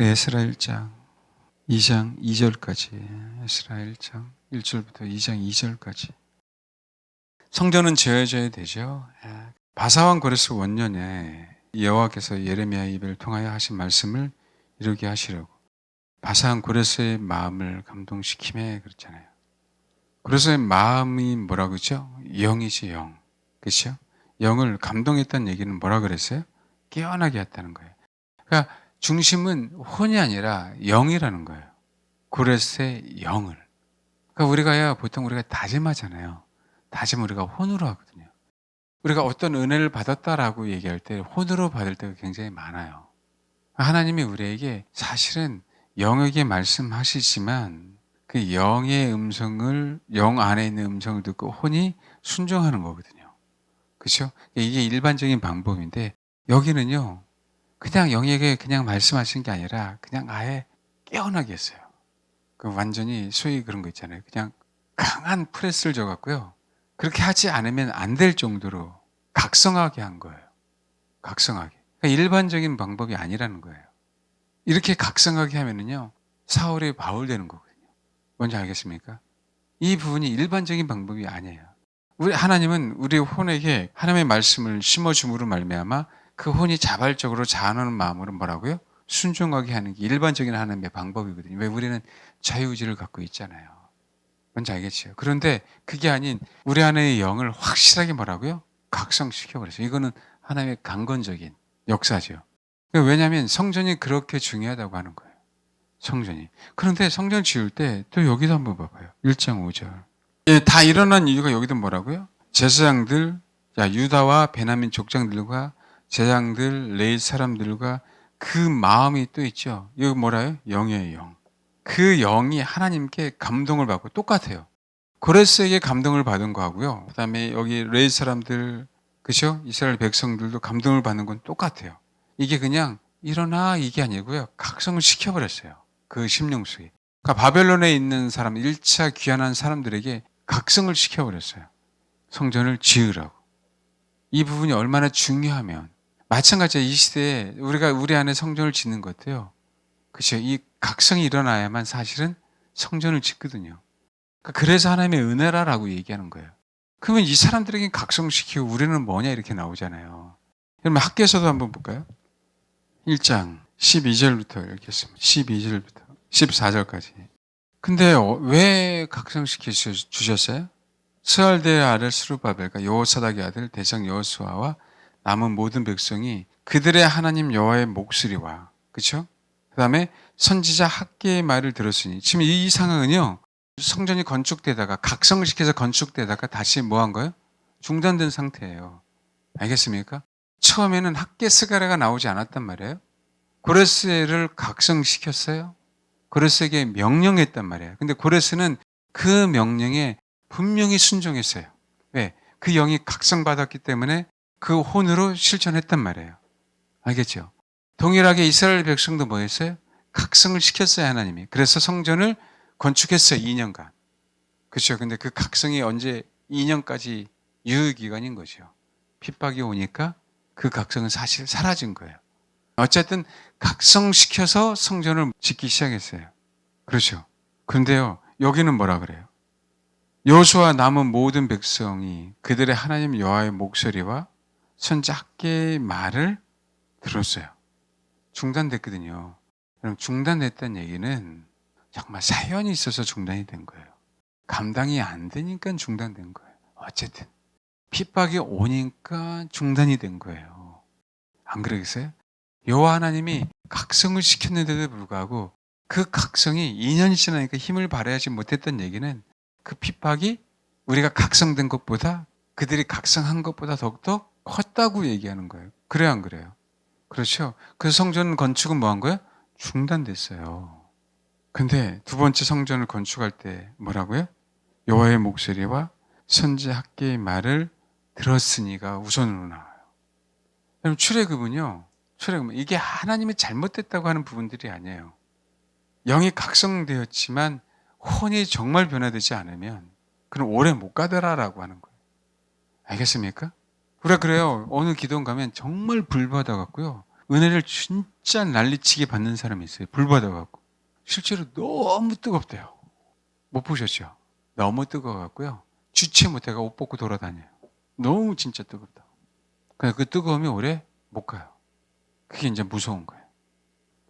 그래, 에스라 1장 2장 2절까지, 에스라 1장 1절부터 2장 2절까지. 성전은 지어져야 되죠. 바사왕 고레스 원년에 여호와께서 예레미야 입을 통하여 하신 말씀을 이루게 하시려고 바사왕 고레스의 마음을 감동시키며 그랬잖아요. 고레스의 마음이 뭐라고 그러죠? 영이지, 영. 그렇죠? 영을 감동했다는 얘기는 뭐라 그랬어요? 깨어나게 했다는 거예요. 그러니까 중심은 혼이 아니라 영이라는 거예요. 고레스의 영을. 그러니까 보통 우리가 다짐하잖아요. 다짐 우리가 혼으로 하거든요. 우리가 어떤 은혜를 받았다라고 얘기할 때 혼으로 받을 때가 굉장히 많아요. 하나님이 우리에게 사실은 영에게 말씀하시지만 그 영의 음성을, 영 안에 있는 음성을 듣고 혼이 순종하는 거거든요. 그렇죠? 이게 일반적인 방법인데 여기는요, 그냥 영에게 그냥 말씀하신 게 아니라 그냥 아예 깨어나게 했어요. 그 완전히 소위 그런 거 있잖아요. 그냥 강한 프레스를 줘갖고요. 그렇게 하지 않으면 안 될 정도로 각성하게 한 거예요. 각성하게. 그러니까 일반적인 방법이 아니라는 거예요. 이렇게 각성하게 하면은요, 사울이 바울 되는 거거든요. 뭔지 알겠습니까? 이 부분이 일반적인 방법이 아니에요. 하나님은 우리 혼에게 하나님의 말씀을 심어줌으로 말미암아 그 혼이 자발적으로 자원하는 마음으로 뭐라고요? 순종하게 하는 게 일반적인 하나님의 방법이거든요. 왜? 우리는 자유의지를 갖고 있잖아요. 뭔지 알겠죠? 그런데 그게 아닌 우리 안의 영을 확실하게 뭐라고요? 각성시켜버렸어요. 이거는 하나님의 강건적인 역사죠. 왜냐하면 성전이 그렇게 중요하다고 하는 거예요. 성전이. 그런데 성전 지을 때 또 여기도 한번 봐봐요. 1장 5절. 예, 다 일어난 이유가 여기도 뭐라고요? 제사장들, 유다와 베냐민 족장들과 제장들, 레위 사람들과 그 마음이 또 있죠. 이거 뭐라요? 영이에요, 영. 그 영이 하나님께 감동을 받고 똑같아요. 고레스에게 감동을 받은 거하고요. 그 다음에 여기 레위 사람들, 그죠? 이스라엘 백성들도 감동을 받는 건 똑같아요. 이게 그냥 일어나 이게 아니고요. 각성을 시켜버렸어요. 그 심령 속에. 그러니까 바벨론에 있는 사람, 1차 귀환한 사람들에게 각성을 시켜버렸어요. 성전을 지으라고. 이 부분이 얼마나 중요하면, 마찬가지로 이 시대에 우리가 우리 안에 성전을 짓는 것도요. 그렇죠. 이 각성이 일어나야만 사실은 성전을 짓거든요. 그래서 하나님의 은혜라라고 얘기하는 거예요. 그러면 이 사람들에게 각성시키고 우리는 뭐냐 이렇게 나오잖아요. 그러면 학교에서도 한번 볼까요? 1장 12절부터 읽겠습니다. 12절부터 14절까지. 근데 왜 각성시켜 주셨어요? 스알데의 아들 스룹바벨과 여호사닥의 아들 대장 여호수아와 남은 모든 백성이 그들의 하나님 여호와의 목소리와, 그렇죠? 그다음에 선지자 학개의 말을 들었으니, 지금 이 상황은요, 성전이 건축되다가 각성을 시켜서 건축되다가 다시 뭐 한 거예요? 중단된 상태예요. 알겠습니까? 처음에는 학개 스가랴가 나오지 않았단 말이에요. 고레스를 각성시켰어요. 고레스에게 명령했단 말이에요. 근데 고레스는 그 명령에 분명히 순종했어요. 왜? 그 영이 각성받았기 때문에 그 혼으로 실천했단 말이에요. 알겠죠? 동일하게 이스라엘 백성도 뭐 했어요? 각성을 시켰어요, 하나님이. 그래서 성전을 건축했어요, 2년간. 그렇죠? 근데 그 각성이 언제 2년까지 유효기간인 거죠. 핍박이 오니까 그 각성은 사실 사라진 거예요. 어쨌든 각성시켜서 성전을 짓기 시작했어요. 그렇죠? 그런데요, 여기는 뭐라 그래요? 여호수아 남은 모든 백성이 그들의 하나님 여호와의 목소리와 선지자 학개의 말을 들었어요. 중단됐거든요. 그럼 중단됐다는 얘기는 정말 사연이 있어서 중단이 된 거예요. 감당이 안 되니까 중단된 거예요. 어쨌든 핍박이 오니까 중단이 된 거예요. 안 그러겠어요? 여호와 하나님이 각성을 시켰는데도 불구하고 그 각성이 2년이 지나니까 힘을 발휘하지 못했던 얘기는 그 핍박이 우리가 각성된 것보다, 그들이 각성한 것보다 더욱더 컸다고 얘기하는 거예요. 그래요, 안 그래요? 그렇죠. 그 성전 건축은 뭐 한 거예요? 중단됐어요. 근데 두 번째 성전을 건축할 때 뭐라고요? 여호와의 목소리와 선지 학개의 말을 들었으니가 우선으로 나와요. 그럼 출애굽은요, 이게 하나님이 잘못됐다고 하는 부분들이 아니에요. 영이 각성되었지만 혼이 정말 변화되지 않으면 그럼 오래 못 가더라라고 하는 거예요. 알겠습니까? 우리가 그래요. 어느 기도원 가면 정말 불 받아갖고요, 은혜를 진짜 난리치게 받는 사람이 있어요. 불 받아갖고. 실제로 너무 뜨겁대요. 못 보셨죠? 너무 뜨거워갖고요. 주체 못해가 옷 벗고 돌아다녀요. 너무 진짜 뜨겁다. 그러니까 그 뜨거움이 오래 못 가요. 그게 이제 무서운 거예요.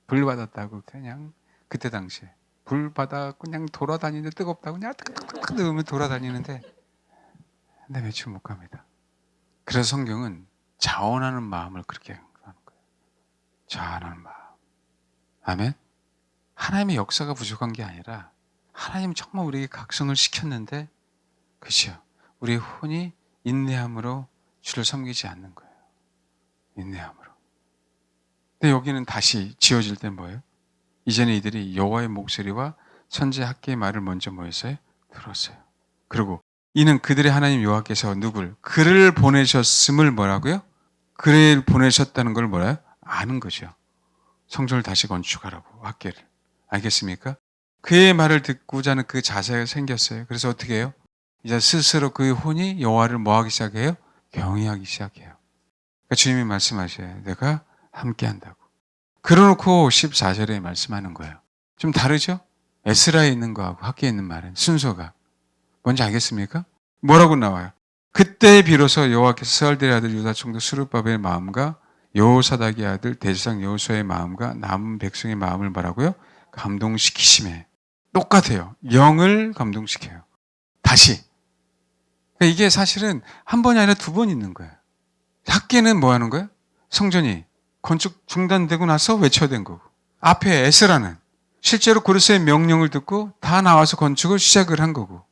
불 받았다고 그냥 그때 당시에 불 받아 그냥 돌아다니는데 뜨겁다고 그냥 뜨거우면 돌아다니는데 근데 며칠 못 갑니다. 그래서 성경은 자원하는 마음을 그렇게 하는 거예요. 자원하는 마음. 아멘. 하나님의 역사가 부족한 게 아니라 하나님 정말 우리에게 각성을 시켰는데 그렇죠. 우리의 혼이 인내함으로 주를 섬기지 않는 거예요. 인내함으로. 근데 여기는 다시 지어질 때 뭐예요? 이전에 이들이 여호와의 목소리와 선지 학개의 말을 먼저 뭐였어요? 들었어요. 그리고 이는 그들의 하나님 여호와께서 누굴? 그를 보내셨음을 뭐라고요? 그를 보내셨다는 걸 뭐라요? 아는 거죠. 성전을 다시 건축하라고 학개를. 알겠습니까? 그의 말을 듣고자 하는 그 자세가 생겼어요. 그래서 어떻게 해요? 이제 스스로 그의 혼이 여호와를 뭐하기 시작해요? 경외하기 시작해요. 그러니까 주님이 말씀하셔요. 내가 함께 한다고. 그러놓고 14절에 말씀하는 거예요. 좀 다르죠? 에스라에 있는 거하고 학교에 있는 말은 순서가. 뭔지 알겠습니까? 뭐라고 나와요? 그때 비로소 여호와께서 스알델의 아들 유다 총독 스룹바벨의 마음과 여호사닥의 아들 대제사장 여호수아의 마음과 남은 백성의 마음을 뭐라고요? 감동시키심에. 똑같아요. 영을 감동시켜요. 다시. 그러니까 이게 사실은 한 번이 아니라 두 번 있는 거예요. 학계는 뭐 하는 거예요? 성전이 건축 중단되고 나서 외쳐된 거고. 앞에 에스라는 실제로 고레스의 명령을 듣고 다 나와서 건축을 시작을 한 거고.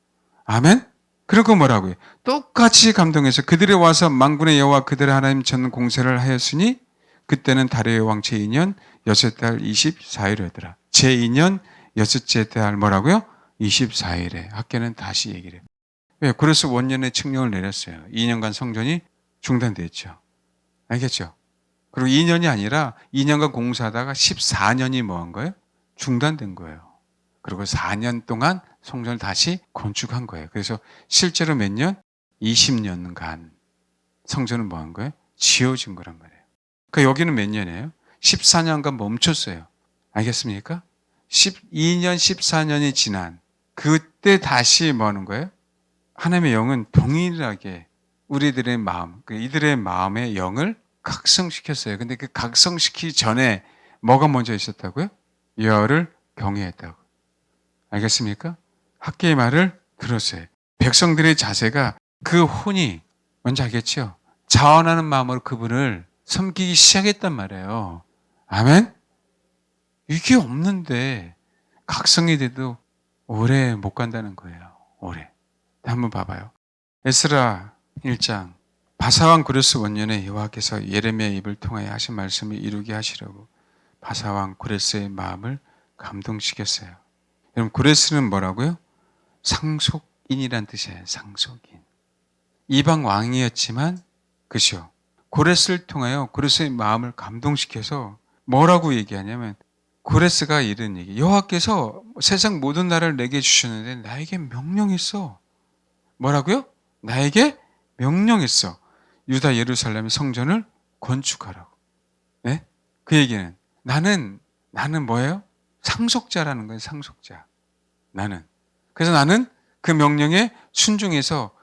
아멘? 그리고 뭐라고요? 똑같이 감동해서 그들이 와서 만군의 여호와 그들의 하나님 찾는 공세를 하였으니 그때는 다리오 왕 제2년 여섯째 달 24일이더라. 제2년 여섯째 달 뭐라고요? 24일에 학계는 다시 얘기를 해요. 왜? 고레스 원년에 칙령을 내렸어요. 2년간 성전이 중단됐죠. 알겠죠? 그리고 2년이 아니라 2년간 공사하다가 14년이 뭐 한 거예요? 중단된 거예요. 그리고 4년 동안 성전을 다시 건축한 거예요. 그래서 실제로 몇 년? 20년간 성전은 뭐 한 거예요? 지어진 거란 말이에요. 그러니까 여기는 몇 년이에요? 14년간 멈췄어요. 알겠습니까? 12년, 14년이 지난 그때 다시 뭐 하는 거예요? 하나님의 영은 동일하게 우리들의 마음, 이들의 마음의 영을 각성시켰어요. 근데 그 각성시키기 전에 뭐가 먼저 있었다고요? 여호와를 경외했다고. 알겠습니까? 학개의 말을 들었어요. 백성들의 자세가 그 혼이 뭔지 알겠죠? 자원하는 마음으로 그분을 섬기기 시작했단 말이에요. 아멘? 이게 없는데 각성이 돼도 오래 못 간다는 거예요. 오래. 한번 봐봐요. 에스라 1장 바사왕 고레스 원년에 여호와께서 예레미야의 입을 통하여 하신 말씀을 이루게 하시려고 바사왕 고레스의 마음을 감동시켰어요. 여러분 고레스는 뭐라고요? 상속인이란 뜻이에요. 상속인. 이방 왕이었지만 그죠? 고레스를 통하여 고레스의 마음을 감동시켜서 뭐라고 얘기하냐면 고레스가 이런 얘기. 여호와께서 세상 모든 나라를 내게 주셨는데 나에게 명령했어. 뭐라고요? 나에게 명령했어. 유다 예루살렘의 성전을 건축하라고. 네? 그 얘기는 나는 뭐예요? 상속자라는 거예요. 상속자. 나는. 그래서 나는 그 명령에 순종해서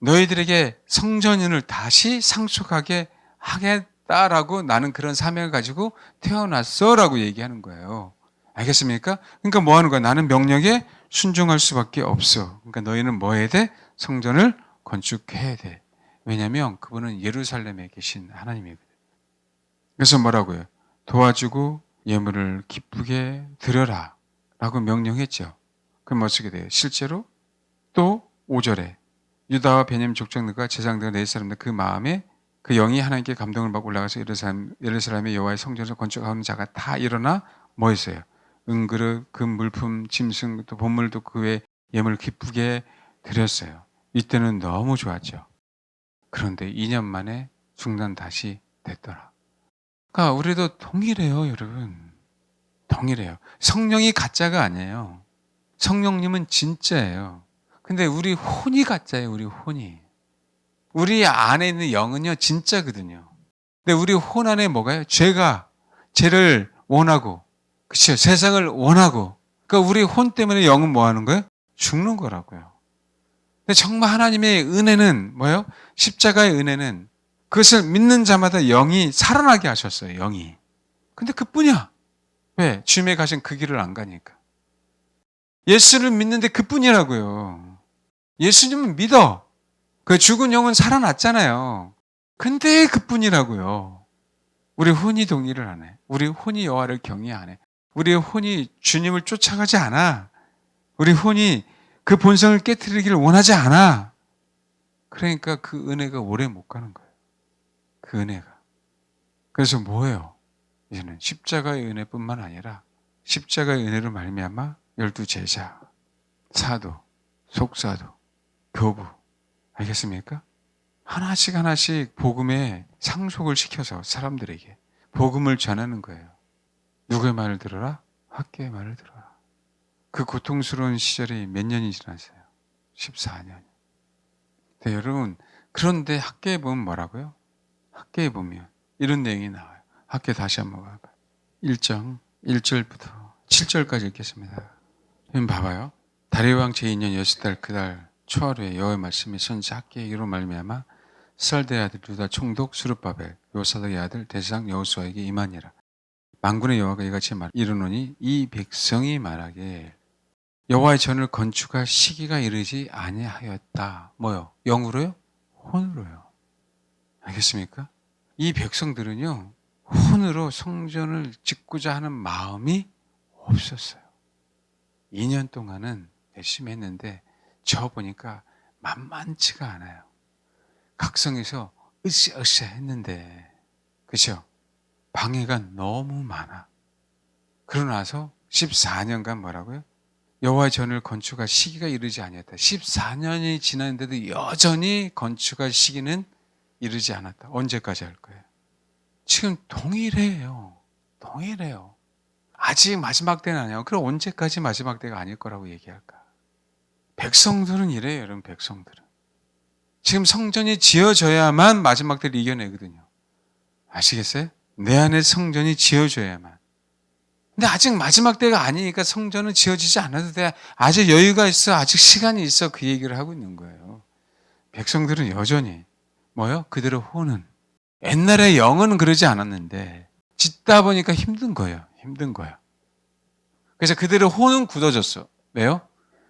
너희들에게 성전을 다시 상속하게 하겠다라고 나는 그런 사명을 가지고 태어났어라고 얘기하는 거예요. 알겠습니까? 그러니까 뭐 하는 거야? 나는 명령에 순종할 수밖에 없어. 그러니까 너희는 뭐 해야 돼? 성전을 건축해야 돼. 왜냐하면 그분은 예루살렘에 계신 하나님이거든. 그래서 뭐라고요? 도와주고 예물을 기쁘게 드려라 라고 명령했죠. 그럼 어떻게 돼요? 실제로 또 5절에 유다와 베냐민 족장들과 제장들과 네 사람들 그 마음에 그 영이 하나님께 감동을 받고 올라가서 예루살렘의 여호와의 성전을 건축하는 자가 다 일어나 뭐 했어요? 은그릇, 금, 물품, 짐승, 또 보물도 그 외에 예물을 기쁘게 드렸어요. 이때는 너무 좋았죠. 그런데 2년 만에 중단 다시 됐더라. 그러니까 우리도 동일해요, 여러분. 동일해요. 성령이 가짜가 아니에요. 성령님은 진짜예요. 근데 우리 혼이 가짜예요, 우리 혼이. 우리 안에 있는 영은요, 진짜거든요. 근데 우리 혼 안에 뭐가요? 죄가 죄를 원하고, 그렇죠? 세상을 원하고, 그러니까 우리 혼 때문에 영은 뭐 하는 거예요? 죽는 거라고요. 근데 정말 하나님의 은혜는 뭐예요? 십자가의 은혜는 그것을 믿는 자마다 영이 살아나게 하셨어요. 영이. 근데 그뿐이야. 왜? 주님의 가신 그 길을 안 가니까. 예수를 믿는데 그뿐이라고요. 예수님은 믿어. 그 죽은 영은 살아났잖아요. 근데 그뿐이라고요. 우리 혼이 동의를 안 해. 우리 혼이 여호와를 경외 안 해. 우리 혼이 주님을 쫓아가지 않아. 우리 혼이 그 본성을 깨트리기를 원하지 않아. 그러니까 그 은혜가 오래 못 가는 거예요. 그 은혜가. 그래서 뭐예요? 이제는 십자가의 은혜뿐만 아니라 십자가의 은혜로 말미암아 12제자, 사도, 속사도, 교부. 알겠습니까? 하나씩 하나씩 복음에 상속을 시켜서 사람들에게 복음을 전하는 거예요. 누구의 말을 들어라? 학교의 말을 들어라. 그 고통스러운 시절이 몇 년이 지났어요? 14년. 네, 여러분, 그런데 학교에 보면 뭐라고요? 학교에 보면 이런 내용이 나와요. 학교 다시 한번 봐봐요. 1장 1절부터 7절까지 읽겠습니다. 여러분 봐봐요. 다리오 왕 제2년 6달 그달 초하루에 여호와의 말씀이 선지 학개에게로 말미암아 스알드의 아들 유다 총독 수룹바벨 요사닥의 아들 대제사장 여호수아에게 임하니라. 만군의 여호와가 이같이 이르노니 이 백성이 말하기에 여호와의 전을 건축할 시기가 이르지 아니하였다. 뭐요? 영으로요? 혼으로요. 알겠습니까? 이 백성들은요, 혼으로 성전을 짓고자 하는 마음이 없었어요. 2년 동안은 열심히 했는데 저 보니까 만만치가 않아요. 각성에서 으쌰으쌰 했는데, 그죠? 방해가 너무 많아. 그러고 나서 14년간 뭐라고요? 여호와의 전을 건축할 시기가 이르지 아니었다. 14년이 지났는데도 여전히 건축할 시기는 이르지 않았다. 언제까지 할 거예요? 지금 동일해요. 동일해요. 아직 마지막 때는 아니에요. 그럼 언제까지 마지막 때가 아닐 거라고 얘기할까? 백성들은 이래요, 여러분, 백성들은. 지금 성전이 지어져야만 마지막 때를 이겨내거든요. 아시겠어요? 내 안에 성전이 지어져야만. 근데 아직 마지막 때가 아니니까 성전은 지어지지 않아도 돼. 아직 여유가 있어. 아직 시간이 있어. 그 얘기를 하고 있는 거예요. 백성들은 여전히 뭐요? 그대로 혼은. 옛날에 영은 그러지 않았는데 짓다 보니까 힘든 거예요. 힘든 거예요. 그래서 그대로 혼은 굳어졌어. 왜요?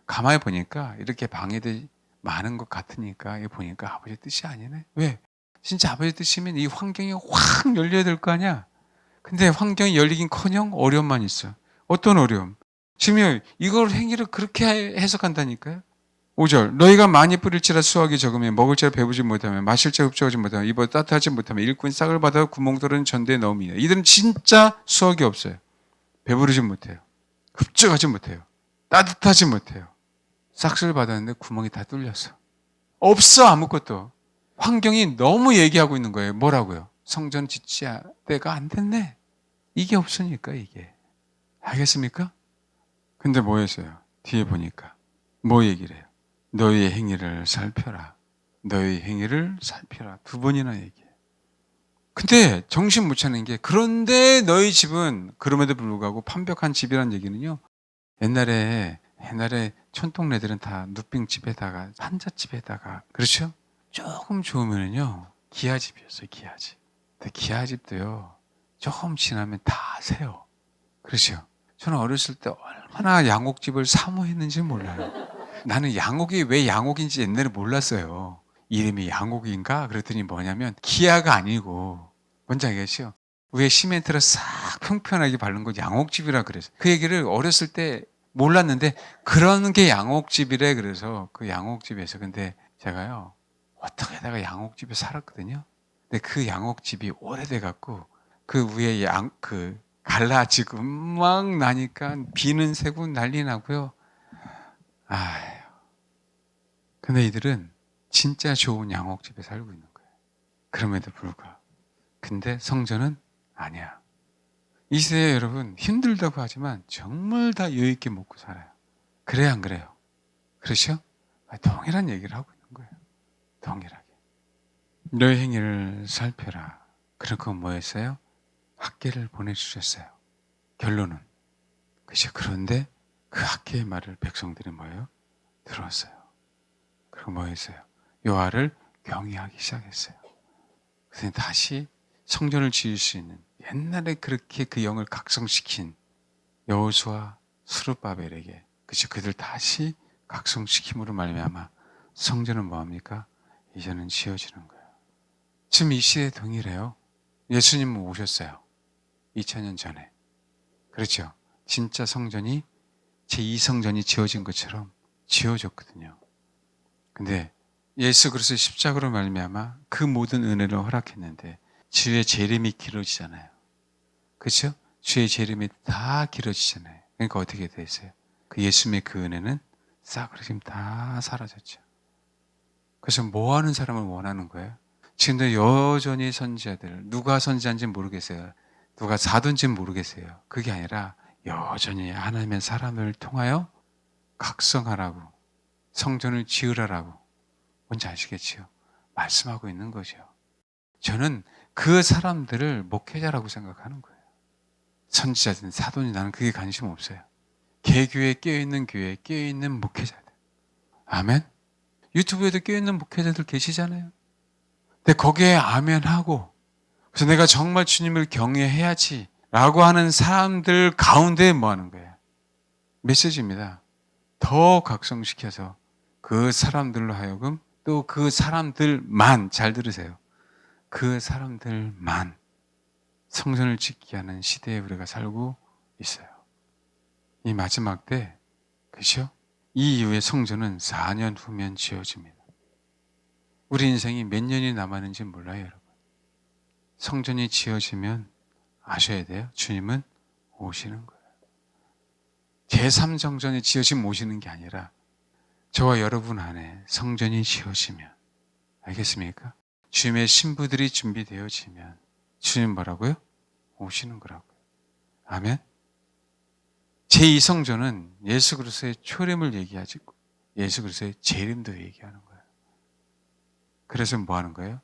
가만히 보니까 이렇게 방해들이 많은 것 같으니까 보니까 아버지 뜻이 아니네. 왜? 진짜 아버지 뜻이면 이 환경이 확 열려야 될 거 아니야. 근데 환경이 열리긴커녕 어려움만 있어. 어떤 어려움? 지금 이걸 행위를 그렇게 해석한다니까요. 5절 너희가 많이 뿌릴지라 수확이 적으면 먹을 자를 배부지 못하면 마실 자 흡족하지 못하면 입어 따뜻하지 못하면 일꾼 싹을 받아 구멍들은 전대에 넣음이다. 이들은 진짜 수확이 없어요. 배부르지 못해요. 흡족하지 못해요. 따뜻하지 못해요. 싹을 받았는데 구멍이 다 뚫렸어. 없어 아무것도. 환경이 너무 얘기하고 있는 거예요. 뭐라고요? 성전 짓지 때가 안 됐네. 이게 없으니까 이게. 알겠습니까? 근데 뭐 했어요? 뒤에 보니까 뭐 얘기를 해요? 너희의 행위를 살펴라. 너희의 행위를 살펴라. 2번이나 얘기해요. 근데 정신 못 차리는 게 그런데 너희 집은 그럼에도 불구하고 판벽한 집이란 얘기는요. 옛날에 촌동네들은 다 누빙집에다가 한잣집에다가 그렇죠? 조금 좋으면은요 기아집이었어요. 기아집. 근데 기아집도요 조금 지나면 다 새요. 그렇죠? 저는 어렸을 때 얼마나 양옥집을 사모했는지 몰라요. 나는 양옥이 왜 양옥인지 옛날에 몰랐어요. 이름이 양옥인가? 그랬더니 뭐냐면 기아가 아니고 뭔지 알겠죠? 위에 시멘트를 싹 평평하게 바른 거 양옥집이라 그랬어요. 그 얘기를 어렸을 때 몰랐는데 그런 게 양옥집이래. 그래서 그 양옥집에서 근데 제가요 어떻게다가 양옥집에 살았거든요. 근데 그 양옥집이 오래돼 갖고 그 위에 갈라지고 막 나니까 비는 새고 난리 나고요. 아휴. 근데 이들은 진짜 좋은 양옥집에 살고 있는 거예요. 그럼에도 불구하고. 근데 성전은 아니야. 이 세대 여러분 힘들다고 하지만 정말 다 여유있게 먹고 살아요. 그래요 안 그래요? 그렇죠? 동일한 얘기를 하고 있는 거예요. 동일하게. 너의 행위를 살펴라. 그런 건 뭐였어요? 학계를 보내주셨어요. 결론은. 그죠? 그런데 그 학계의 말을 백성들이 뭐예요? 들었어요. 그리고 뭐 했어요? 여호와를 경외하기 시작했어요. 그래서 다시 성전을 지을 수 있는, 옛날에 그렇게 그 영을 각성시킨 여호수아 스룹바벨에게, 그죠? 그들 다시 각성시킴으로 말미암아 성전은 뭐합니까? 이제는 지어지는 거예요. 지금 이 시대 동일해요. 예수님은 오셨어요. 2000년 전에. 그렇죠? 진짜 성전이, 제2성전이 지어진 것처럼 지어졌거든요. 근데 예수 그리스도의 십자가로 말미암아 그 모든 은혜를 허락했는데 주의 재림이 길어지잖아요. 그렇죠? 주의 재림이 다 길어지잖아요. 그러니까 어떻게 되세요? 그 예수님의 그 은혜는 싸그리 지금 다 사라졌죠. 그래서 뭐 하는 사람을 원하는 거예요? 지금도 여전히 선지자들, 누가 선지자인지 모르겠어요. 누가 사도인지는 모르겠어요. 그게 아니라 여전히 하나님의 사람을 통하여 각성하라고, 성전을 지으라라고, 뭔지 아시겠지요? 말씀하고 있는 거죠. 저는 그 사람들을 목회자라고 생각하는 거예요. 선지자든 사도니 나는 그게 관심 없어요. 개교에 깨어있는 교회에 깨어있는 목회자들. 아멘? 유튜브에도 깨어있는 목회자들 계시잖아요. 근데 거기에 아멘하고, 그래서 내가 정말 주님을 경외해야지 라고 하는 사람들 가운데 뭐 하는 거예요? 메시지입니다. 더 각성시켜서 그 사람들로 하여금, 또 그 사람들만, 잘 들으세요. 그 사람들만 성전을 짓게 하는 시대에 우리가 살고 있어요. 이 마지막 때, 그죠? 이 이후에 성전은 4년 후면 지어집니다. 우리 인생이 몇 년이 남았는지 몰라요, 여러분. 성전이 지어지면 아셔야 돼요. 주님은 오시는 거예요. 제3성전이 지어지면 오시는 게 아니라 저와 여러분 안에 성전이 지어지면, 알겠습니까? 주님의 신부들이 준비되어지면 주님 뭐라고요? 오시는 거라고요. 아멘? 제2성전은 예수 그리스도의 초림을 얘기하지, 예수 그리스도의 재림도 얘기하는 거예요. 그래서 뭐 하는 거예요?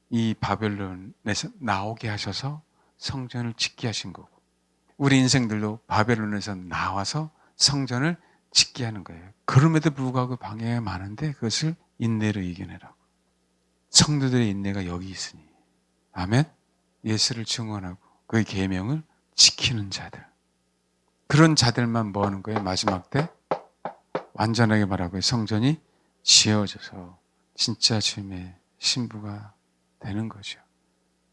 이 바벨론에서 나오게 하셔서 성전을 짓게 하신 거고, 우리 인생들도 바벨론에서 나와서 성전을 짓게 하는 거예요. 그럼에도 불구하고 방해가 많은데 그것을 인내로 이겨내라고. 성도들의 인내가 여기 있으니. 아멘? 예수를 증언하고 그의 계명을 지키는 자들. 그런 자들만 뭐 하는 거예요? 마지막 때 완전하게 말하고 성전이 지어져서 진짜 주님의 신부가 되는 거죠.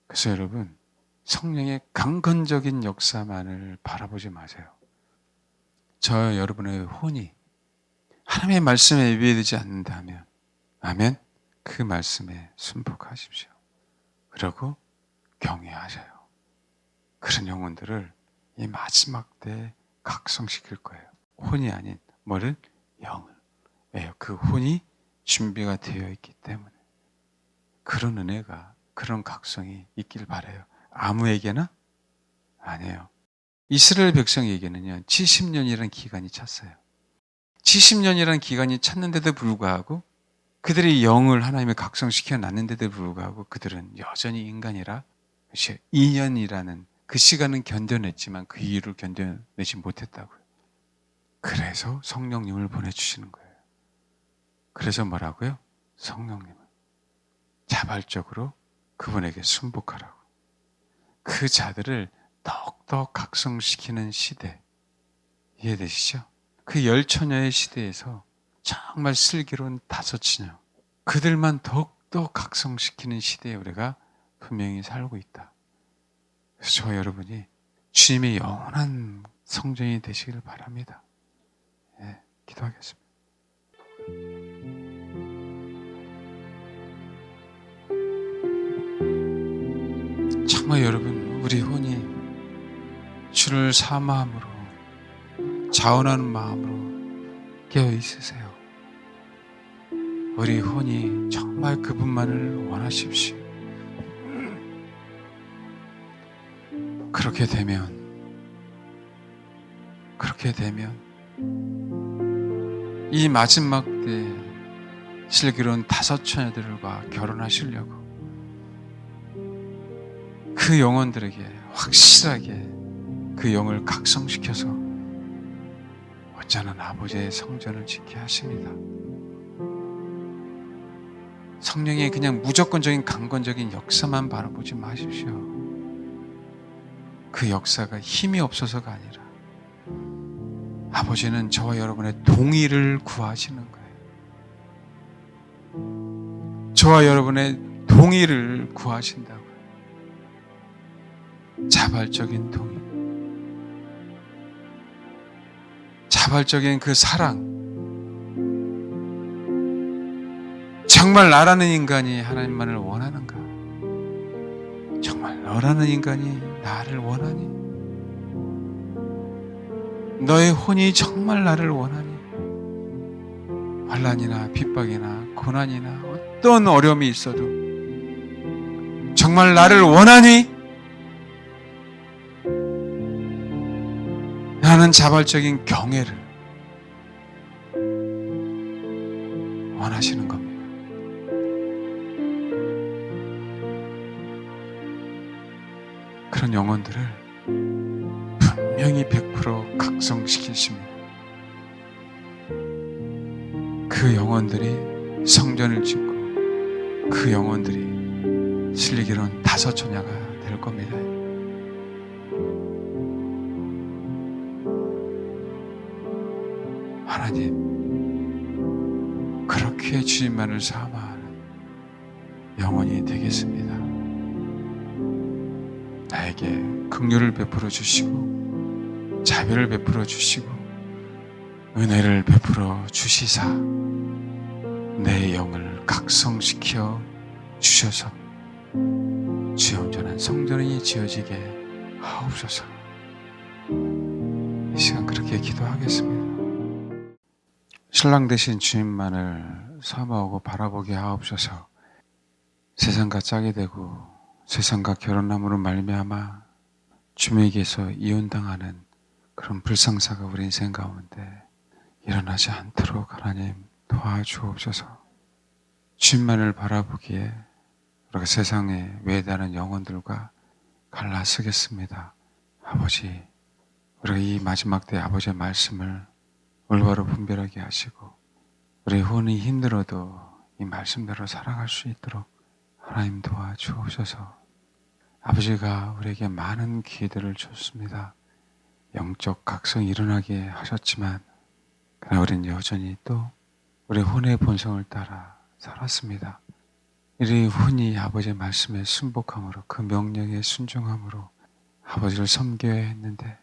그래서 여러분, 성령의 강건적인 역사만을 바라보지 마세요. 저 여러분의 혼이 하나님의 말씀에 예배되지 않는다면, 아멘, 그 말씀에 순복하십시오. 그리고 경외하셔요. 그런 영혼들을 이 마지막 때에 각성시킬 거예요. 혼이 아닌 뭐를? 영을. 왜요? 그 혼이 준비가 되어 있기 때문에. 그런 은혜가, 그런 각성이 있길 바라요. 아무에게나? 아니에요. 이스라엘 백성에게는요, 70년이라는 기간이 찼어요. 70년이라는 기간이 찼는데도 불구하고 그들의 영을 하나님의 각성시켜 놨는데도 불구하고 그들은 여전히 인간이라 2년이라는 그 시간은 견뎌냈지만 그 이유를 견뎌내지 못했다고요. 그래서 성령님을 보내주시는 거예요. 그래서 뭐라고요? 성령님은 자발적으로 그분에게 순복하라고. 그 자들을 더욱더 각성시키는 시대, 이해되시죠? 그 10처녀의 시대에서 정말 슬기로운 5처녀, 그들만 더욱더 각성시키는 시대에 우리가 분명히 살고 있다. 그래서 저와 여러분이 주님의 영원한 성전이 되시길 바랍니다. 예, 기도하겠습니다. 정말 여러분, 우리 혼이 주를 사모함으로, 자원하는 마음으로 깨어 있으세요. 우리 혼이 정말 그분만을 원하십시오. 그렇게 되면 이 마지막 때 슬기로운 5처녀들과 결혼하시려고 그 영혼들에게 확실하게 그 영을 각성시켜서 온전한 아버지의 성전을 짓게 하십니다. 성령의 그냥 무조건적인 강건적인 역사만 바라보지 마십시오. 그 역사가 힘이 없어서가 아니라 아버지는 저와 여러분의 동의를 구하시는 거예요. 저와 여러분의 동의를 구하신다고요. 자발적인 동의. 자발적인 그 사랑. 정말 나라는 인간이 하나님만을 원하는가? 정말 너라는 인간이 나를 원하니? 너의 혼이 정말 나를 원하니? 환난이나 핍박이나 고난이나 어떤 어려움이 있어도 정말 나를 원하니? 나는 자발적인 경애를 원하시는 겁니다. 그런 영혼들을 분명히 100% 각성시키십니다. 그 영혼들이 성전을 짓고 그 영혼들이 실리기로는 다섯처녀가 될 겁니다. 하나님, 그렇게 주님만을 사모하는 영혼이 되겠습니다. 나에게 긍휼을 베풀어 주시고 자비를 베풀어 주시고 은혜를 베풀어 주시사 내 영을 각성시켜 주셔서 주의 온전한 성전이 지어지게 하옵소서. 이 시간 그렇게 기도하겠습니다. 신랑 되신 주님만을 사모하고 바라보게 하옵소서. 세상과 짝이 되고 세상과 결혼함으로 말미암아 주님에게서 이혼당하는 그런 불상사가 우리 인생 가운데 일어나지 않도록 하나님 도와주옵소서. 주님만을 바라보기에 우리가 세상의 외다른 영혼들과 갈라서겠습니다. 아버지, 우리가 이 마지막 때 아버지의 말씀을 올바로 분별하게 하시고 우리 혼이 힘들어도 이 말씀대로 살아갈 수 있도록 하나님 도와주옵소서. 아버지가 우리에게 많은 기회들을 줬습니다. 영적 각성이 일어나게 하셨지만 그러나 우리는 여전히 또 우리 혼의 본성을 따라 살았습니다. 우리 혼이 아버지의 말씀에 순복함으로 그 명령에 순종함으로 아버지를 섬겨야 했는데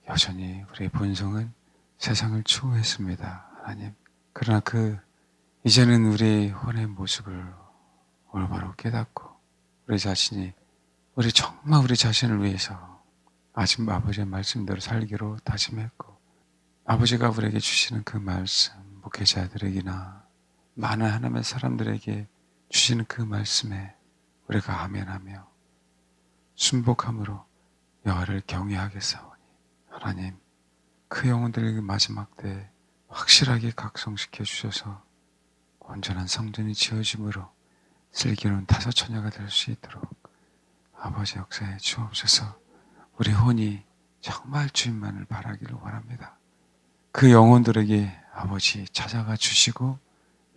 여전히 우리의 본성은 세상을 추구했습니다. 하나님, 그러나 이제는 우리 혼의 모습을 올바로 깨닫고 우리 자신이 정말 우리 자신을 위해서 아버지의 말씀대로 살기로 다짐했고 아버지가 우리에게 주시는 그 말씀, 목회자들에게나 많은 하나님의 사람들에게 주시는 그 말씀에 우리가 아멘하며 순복함으로 여호와를 경외하겠사오니 하나님, 그 영혼들에게 마지막 때 확실하게 각성시켜 주셔서 온전한 성전이 지어짐으로 슬기로운 다섯처녀가 될 수 있도록 아버지 역사에 주옵소서. 우리 혼이 정말 주님만을 바라기를 원합니다. 그 영혼들에게 아버지 찾아가 주시고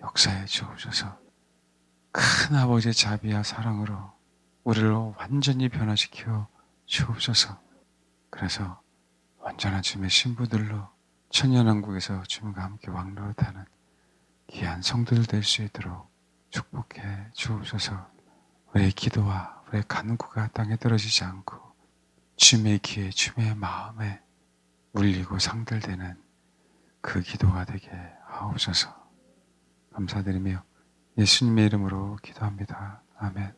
역사에 주옵소서. 큰 아버지의 자비와 사랑으로 우리를 완전히 변화시켜 주옵소서. 그래서 완전한 주님의 신부들로 천년왕국에서 주님과 함께 왕노릇하는 귀한 성도들 될 수 있도록 축복해 주옵소서. 우리의 기도와 우리의 간구가 땅에 떨어지지 않고 주님의 귀에 주님의 마음에 울리고 상들되는 그 기도가 되게 하옵소서. 감사드리며 예수님의 이름으로 기도합니다. 아멘.